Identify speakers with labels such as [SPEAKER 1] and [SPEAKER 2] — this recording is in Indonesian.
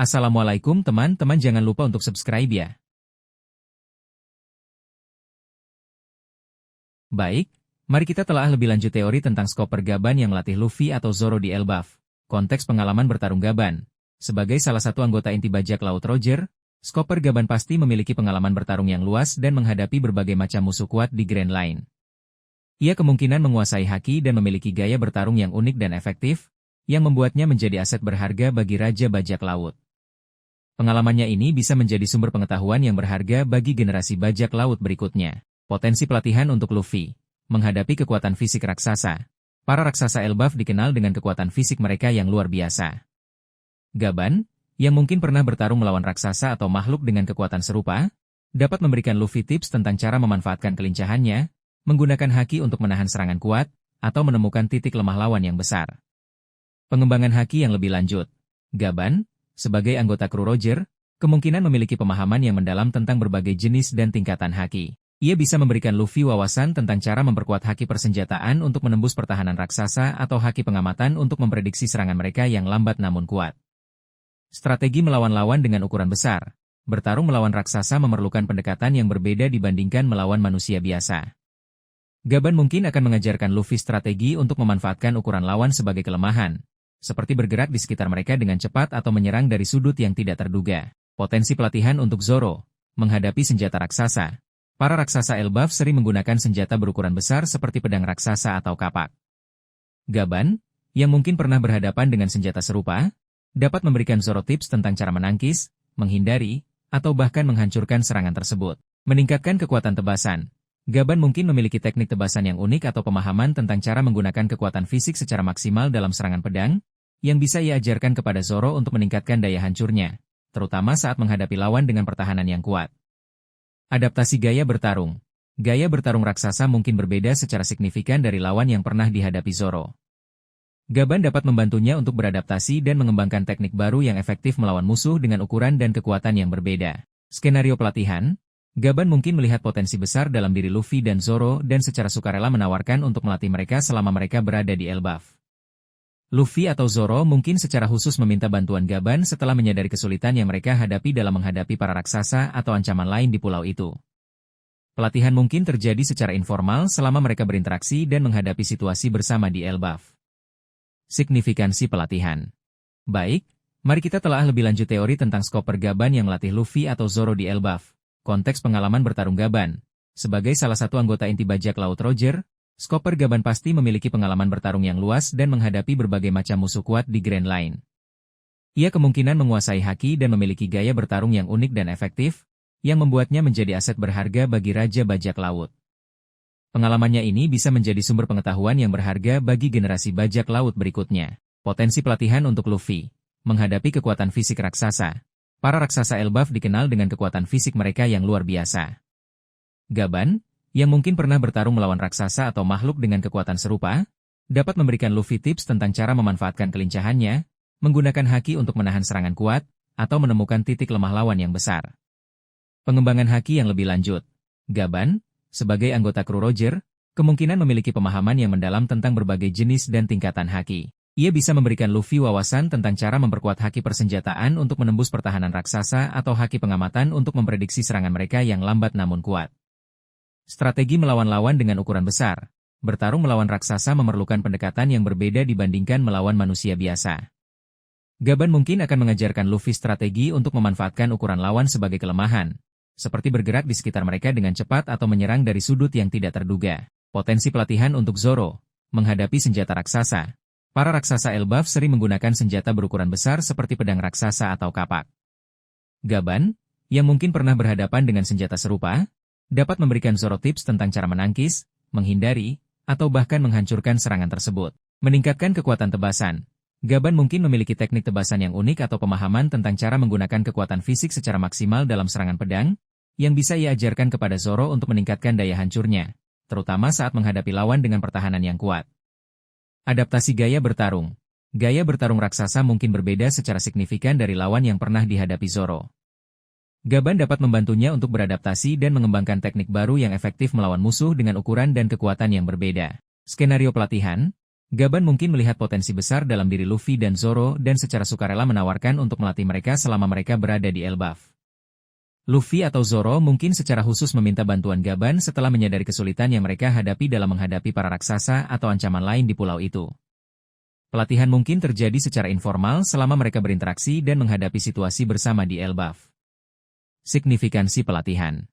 [SPEAKER 1] Assalamualaikum teman-teman, jangan lupa untuk subscribe ya. Baik, mari kita telah lebih lanjut teori tentang Chopper Gaban yang melatih Luffy atau Zoro di Elbaf. Konteks pengalaman bertarung Gaban. Sebagai salah satu anggota inti bajak laut Roger, Chopper Gaban pasti memiliki pengalaman bertarung yang luas dan menghadapi berbagai macam musuh kuat di Grand Line. Ia kemungkinan menguasai haki dan memiliki gaya bertarung yang unik dan efektif, yang membuatnya menjadi aset berharga bagi Raja Bajak Laut. Pengalamannya ini bisa menjadi sumber pengetahuan yang berharga bagi generasi bajak laut berikutnya. Potensi pelatihan untuk Luffy. Menghadapi kekuatan fisik raksasa. Para raksasa Elbaf dikenal dengan kekuatan fisik mereka yang luar biasa. Gaban, yang mungkin pernah bertarung melawan raksasa atau makhluk dengan kekuatan serupa, dapat memberikan Luffy tips tentang cara memanfaatkan kelincahannya, menggunakan haki untuk menahan serangan kuat, atau menemukan titik lemah lawan yang besar. Pengembangan haki yang lebih lanjut. Gaban, sebagai anggota kru Roger, kemungkinan memiliki pemahaman yang mendalam tentang berbagai jenis dan tingkatan haki. Ia bisa memberikan Luffy wawasan tentang cara memperkuat haki persenjataan untuk menembus pertahanan raksasa atau haki pengamatan untuk memprediksi serangan mereka yang lambat namun kuat. Strategi melawan lawan dengan ukuran besar. Bertarung melawan raksasa memerlukan pendekatan yang berbeda dibandingkan melawan manusia biasa. Gaban mungkin akan mengajarkan Luffy strategi untuk memanfaatkan ukuran lawan sebagai kelemahan, seperti bergerak di sekitar mereka dengan cepat atau menyerang dari sudut yang tidak terduga. Potensi pelatihan untuk Zoro. Menghadapi senjata raksasa. Para raksasa Elbaf sering menggunakan senjata berukuran besar seperti pedang raksasa atau kapak. Gaban, yang mungkin pernah berhadapan dengan senjata serupa, dapat memberikan Zoro tips tentang cara menangkis, menghindari, atau bahkan menghancurkan serangan tersebut. Meningkatkan kekuatan tebasan. Gaban mungkin memiliki teknik tebasan yang unik atau pemahaman tentang cara menggunakan kekuatan fisik secara maksimal dalam serangan pedang, yang bisa ia ajarkan kepada Zoro untuk meningkatkan daya hancurnya, terutama saat menghadapi lawan dengan pertahanan yang kuat. Adaptasi gaya bertarung. Gaya bertarung raksasa mungkin berbeda secara signifikan dari lawan yang pernah dihadapi Zoro. Gaban dapat membantunya untuk beradaptasi dan mengembangkan teknik baru yang efektif melawan musuh dengan ukuran dan kekuatan yang berbeda. Skenario pelatihan. Gaban mungkin melihat potensi besar dalam diri Luffy dan Zoro dan secara sukarela menawarkan untuk melatih mereka selama mereka berada di Elbaf. Luffy atau Zoro mungkin secara khusus meminta bantuan Gaban setelah menyadari kesulitan yang mereka hadapi dalam menghadapi para raksasa atau ancaman lain di pulau itu. Pelatihan mungkin terjadi secara informal selama mereka berinteraksi dan menghadapi situasi bersama di Elbaf. Signifikansi pelatihan. Baik, mari kita telah lebih lanjut teori tentang Chopper Gaban yang melatih Luffy atau Zoro di Elbaf. Konteks pengalaman bertarung Gaban. Sebagai salah satu anggota inti bajak laut Roger, Chopper Gaban pasti memiliki pengalaman bertarung yang luas dan menghadapi berbagai macam musuh kuat di Grand Line. Ia kemungkinan menguasai haki dan memiliki gaya bertarung yang unik dan efektif, yang membuatnya menjadi aset berharga bagi Raja Bajak Laut. Pengalamannya ini bisa menjadi sumber pengetahuan yang berharga bagi generasi bajak laut berikutnya. Potensi pelatihan untuk Luffy. Menghadapi kekuatan fisik raksasa. Para raksasa Elbaf dikenal dengan kekuatan fisik mereka yang luar biasa. Gaban, yang mungkin pernah bertarung melawan raksasa atau makhluk dengan kekuatan serupa, dapat memberikan Luffy tips tentang cara memanfaatkan kelincahannya, menggunakan haki untuk menahan serangan kuat, atau menemukan titik lemah lawan yang besar. Pengembangan haki yang lebih lanjut. Gaban, sebagai anggota kru Roger, kemungkinan memiliki pemahaman yang mendalam tentang berbagai jenis dan tingkatan haki. Ia bisa memberikan Luffy wawasan tentang cara memperkuat haki persenjataan untuk menembus pertahanan raksasa atau haki pengamatan untuk memprediksi serangan mereka yang lambat namun kuat. Strategi melawan lawan dengan ukuran besar. Bertarung melawan raksasa memerlukan pendekatan yang berbeda dibandingkan melawan manusia biasa. Gaban mungkin akan mengajarkan Luffy strategi untuk memanfaatkan ukuran lawan sebagai kelemahan, seperti bergerak di sekitar mereka dengan cepat atau menyerang dari sudut yang tidak terduga. Potensi pelatihan untuk Zoro. Menghadapi senjata raksasa. Para raksasa Elbaf sering menggunakan senjata berukuran besar seperti pedang raksasa atau kapak. Gaban, yang mungkin pernah berhadapan dengan senjata serupa, dapat memberikan Zoro tips tentang cara menangkis, menghindari, atau bahkan menghancurkan serangan tersebut. Meningkatkan kekuatan tebasan. Gaban mungkin memiliki teknik tebasan yang unik atau pemahaman tentang cara menggunakan kekuatan fisik secara maksimal dalam serangan pedang, yang bisa ia ajarkan kepada Zoro untuk meningkatkan daya hancurnya, terutama saat menghadapi lawan dengan pertahanan yang kuat. Adaptasi gaya bertarung. Gaya bertarung raksasa mungkin berbeda secara signifikan dari lawan yang pernah dihadapi Zoro. Gaban dapat membantunya untuk beradaptasi dan mengembangkan teknik baru yang efektif melawan musuh dengan ukuran dan kekuatan yang berbeda. Skenario pelatihan. Gaban mungkin melihat potensi besar dalam diri Luffy dan Zoro dan secara sukarela menawarkan untuk melatih mereka selama mereka berada di Elbaf. Luffy atau Zoro mungkin secara khusus meminta bantuan Gaban setelah menyadari kesulitan yang mereka hadapi dalam menghadapi para raksasa atau ancaman lain di pulau itu. Pelatihan mungkin terjadi secara informal selama mereka berinteraksi dan menghadapi situasi bersama di Elbaf. Signifikansi pelatihan.